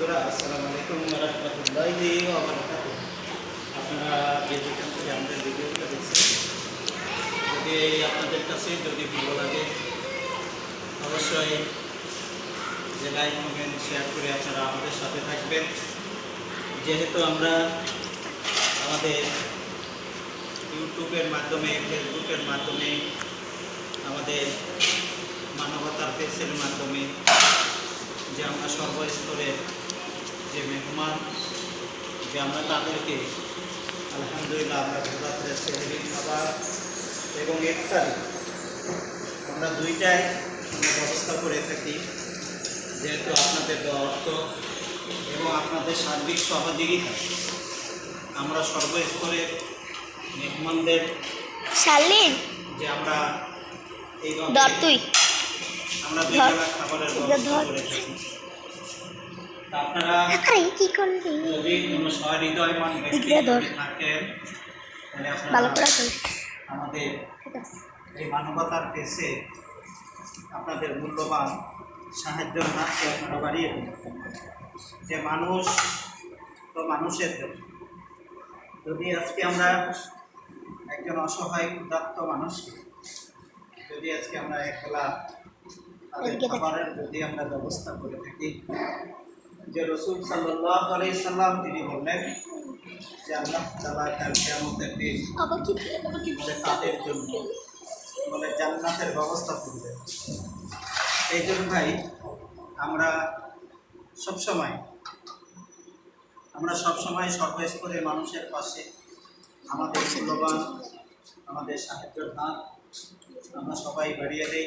বন্ধুরা, আসসালামু আলাইকুম ওয়া রাহমাতুল্লাহি ওয়া বারাকাতুহু। আপনারা যেখান থেকে আমাদের ভিডিওগুলো দেখছেন, যদি আপনাদের কাছে যদি ভালো লাগে অবশ্যই যে লাইক কমেন্ট শেয়ার করে আপনারা আমাদের সাথে থাকবেন। যেহেতু আমরা আমাদের ইউটিউবের মাধ্যমে, ফেসবুকের মাধ্যমে, আমাদের মানবতার পেজের মাধ্যমে যে আমরা সর্বস্তরের যে মেহমান, যে আমরা তাদেরকে আলহামদুলিল্লাহ আমরা রাত্রে সেহরি খাবার এবং ইফতারি আমরা দুইটাই ব্যবস্থা করে থাকি। যেহেতু আপনাদের অর্থ এবং আপনাদের সার্বিক সহযোগিতা আমরা সর্বস্তরের মেহমানদের যে আমরা এইভাবে আমরা দুই বেলা খাবারের ব্যবস্থা করে থাকি। আপনারা যদি কোনো সহৃদয়মান ব্যক্তি থাকেন তাহলে আপনারা আমাদের এই মানবতার পেছে আপনাদের মূল্যবান সাহায্যের হাতকে আপনারা বাড়িয়ে দেন। যে মানুষ তো মানুষের জন্য, যদি আজকে আমরা একজন অসহায় ক্ষুধার্ত মানুষকে যদি আজকে আমরা একবেলা তাদের খাবারের যদি আমরা ব্যবস্থা করে থাকি, যে রাসূল সাল্লাল্লাহু আলাইহি সাল্লাম তিনি বললেন যে আল্লাহ তাআলা তার কিয়ামতের দিন তাদের জন্য বলে জান্নাতের ব্যবস্থা করবেন। এই জন্য ভাই আমরা সবসময় সর্বস্তরের মানুষের পাশে আমাদের মূল্যবান আমাদের সাহায্যের হাত আমরা সবাই বাড়িয়ে দেই।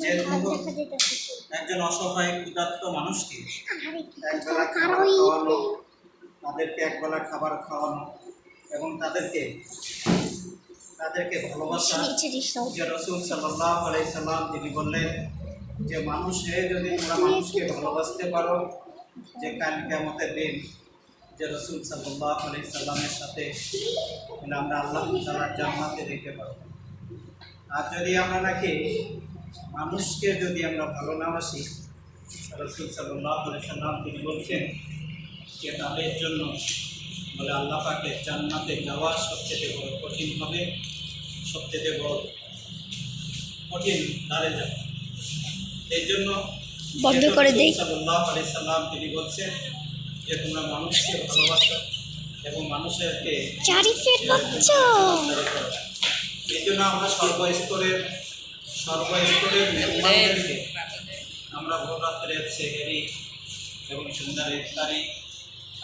যেহেতু একজন অসহায় ক্ষুধার্ত মানুষকে একবেলা খাবার খাওয়ানো, তাদেরকে একবেলা খাবার খাওয়ানো এবং তাদেরকে ভালোবাসা, যে রাসূল সাল্লাল্লাহু আলাইহি সাল্লাম তিনি বললেন যে যদি তোমরা মানুষকে ভালোবাসতে পারো, যে কাল কিয়ামতের দিন যে রাসূল সাল্লাল্লাহু আলাইহি সাল্লামের সাথে আমরা আল্লাহ তাআলার জান্নাতে যেতে পারবো। আর যদি আমরা নাকি মানুষকে যদি আমরা ভালো না বাসি, রাসূল সাল্লাল্লাহু আলাইহি সাল্লাম তিনি বলছেন যে তাদের জন্য বলে আল্লাহ পাকের জান্নাতে যাওয়া সবচেয়ে বড় কঠিন হবে, সবচেয়ে বড় কঠিন দাঁড়ে যাবে। এই জন্য সাল্লাল্লাহু আলাইহি সাল্লাম তিনি বলছেন যে তোমরা মানুষকে ভালোবাসো এবং মানুষেরকে এই জন্য আমরা সর্বস্তরের মেহমানদেরকে আমরা ভোর রাত্রের সেহরি এবং সন্ধ্যার ইফতারি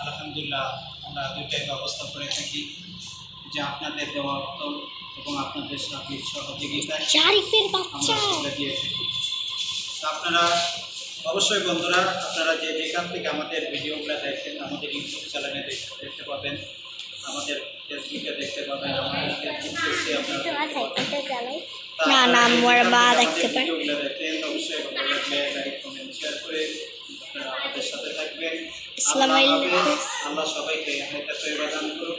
আলহামদুলিল্লাহ আমরা দুইটাই ব্যবস্থা করে থাকি। যে আপনাদের দেওয়া অর্থ এবং আপনাদের সার্বিক সহযোগিতায় আমরা দিয়ে থাকি। আপনারা অবশ্যই বন্ধুরা, আপনারা যেখান থেকে আমাদের ভিডিওগুলো দেখেন, আমাদের ইউটিউব চ্যানেলে দেখতে পাবেন, আমাদের ফেসবুকে দেখতে পাবেন, আমাদের ফেসবুক পেজে আপনারা দেখেন। অবশ্যই ভালো লাগলে লাইক কমেন্ট শেয়ার করে আপনারা আমাদের সাথে থাকবেন। আল্লাহ সবাইকে হেদায়েত দান করুন।